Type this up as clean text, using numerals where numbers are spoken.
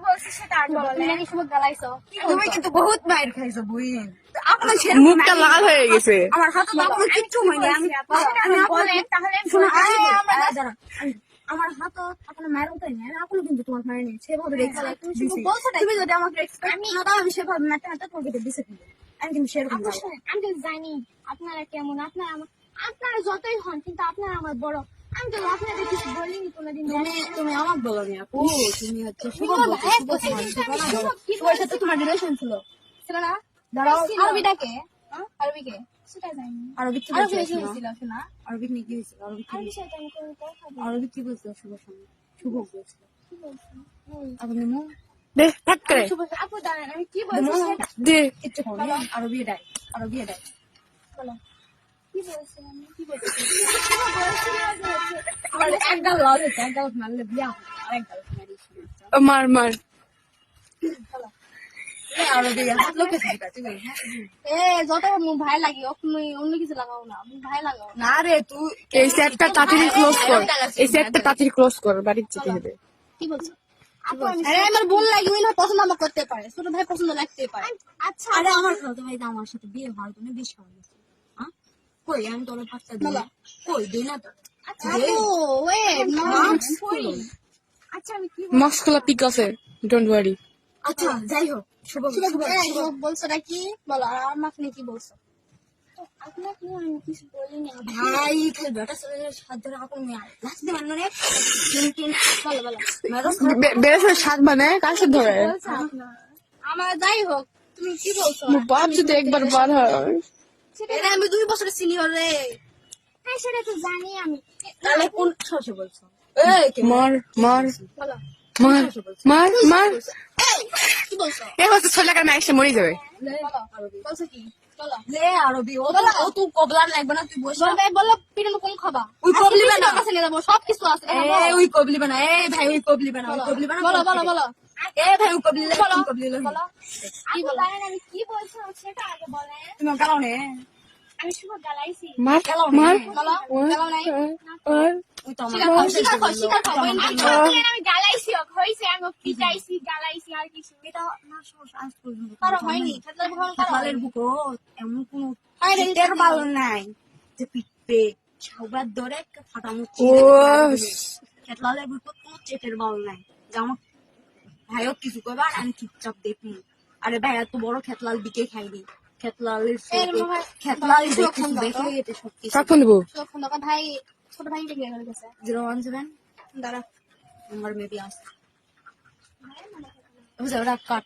বলছিস সেটা আগে বল। তুমি নাকি শুভ গালাইছো। তুমি কিন্তু বহুত মাইর খাইছো বুইন। আপনার মুখটা লাল হয়ে গেছে। আমার হাতে তো আপনার কিচ্ছু হয়নি। আমি বলেন তাহলে আমার হাত আপনার মায়ের মতোই না। আমি আপনার কিন্তু তোমার মায়ের নেই সেভাবে রেখে তুমি শুধু বলছো তুমি যদি আমাকে রেসপেক্ট না দাও আমি সেভাবে মারতে মারতে তোমাকে দিছে কিন্তু আমি কিন্তু সেরকম না। আমি তো জানি আপনারা কেমন, আপনারা যতই হন কিন্তু আপনারা আমার বড়। আমি তো আপনাদের কিছু বলিনি কোনোদিন। তুমি আমাকে বলো নি আপু, তুমি হচ্ছে শুভ শুভর সাথে তোমার রিলেশন ছিল না? দাঁড়াও আরবিটাকে আরবিকে সেটা জানি। আরবিক কি আরবি বলছিল? ছিল শোনা। আরবিক নিয়ে কি হয়েছিল? আরবি সাথে আমি কোনো কথা বলি। আরবিক কি বলছিল শুভর সঙ্গে? শুভ বলছিল কি বলছেন? আপনি মো দে ফট করে আপু দাঁড়ান, আমি কি বলছি সেটা দে। কিচ্ছু করো না। আরবি ডাই বলো। কি বলছেন আমি? কি বলছি? কি বলছিলাম যে আমার এক গাল লাল হয়েছে, এক গাল মারলে বিয়া হবে, আরেক গাল মারিস মার মার আরবি হাত লোকে ঠিক আছে যত ভাই লাগি তুমি অন্য কিছু লাগাও না, ভাই লাগাও। না রে তুই এই সেটটা তাড়াতাড়ি ক্লোজ কর, এই সেটটা তাড়াতাড়ি ক্লোজ কর, বাড়ি যেতে হবে। কি বলছো? আপু আমার বোন লাগি ওই না পছন্দ আমার করতে পারে, ছোট ভাই পছন্দ লাগতে পারে। আচ্ছা আরে আমার খালাতো ভাই তো আমার সাথে বিয়ে হওয়ার জন্য বেশ ভালো গেছে। হ্যাঁ কই আমি তোর পাঁচটা দিই কই দিই না তো। আচ্ছা আপু ওয়েট আচ্ছা আমি কি মস্কলা পিক আছে, ডোন্ট ওয়ারি। আচ্ছা যাই হোক শুভ বলছো নাকি বলো, আর আমাকে নিয়ে কি বলছো? আপনাকে আমি কিছু বলিনি। ভাই খালি বেটা ছেলের সাথে ধরে আপন মেয়ে লাস্ট দিন মানে বলো বলো বেড়ে সাত মানে কার সাথে ধরে? বলছো আপনার আমার যাই হোক তুমি কি বলছো? বাপ যদি একবার বার হয়। এটা আমি 2 বছরের সিনিয়র রে। হ্যাঁ সেটা তো জানি আমি। তাহলে কোন সাহসে বলছো? মার মার বলো মার মার মার। কি বলছো? এ হচ্ছে 6 লাখের ম্যাক্সে মরে যাবে। বলো বলছো কি বলো লে আরবি ও তুই কবলার লাগবে না তুই বসে বলো বলো পিটানো কোন খাবা ওই কবলি বানা কাছে নিয়ে যাবো সব কিছু আছে এ ওই কবলি বানা এ ভাই ওই কবলি বানা ওই কবলি বানা বলো বলো বলো এ ভাই ওই কবলি বলো কবলি বলো কি বলো আমি কি বলছিলাম সেটা আগে বলেন। তুমি গালাও নে আমি শুভ গালাইছি মার মার বলো গেল নাই মার। ওই তো স্বীকার করো আমি গালাইছি হইছে আমি পিটাইছি গালাইছি আর কিছু এটা না সমস্যা আজ পর্যন্ত কারো হয়নি খেতলা ভ্রমণ করো খালের বুকো এমন কোন পেটের বাল নাই যে পিটবে সবার ধরে ফাটানো ও খেতলালের বুকো কোনো চেটের বাল নাই যে আমার ভাইও কিছু করবে আর আমি চুপচাপ দেখি আরে ভাই এত বড় খেতলাল দিকে খাইনি খেতলালের খেতলাল দেখে এটা সব কিছু কাক ফোন দেবো? ভাই ছোট ভাই কে গেল গেছে 017 দাঁড়া আমার মেবি আসছে ওরা কাট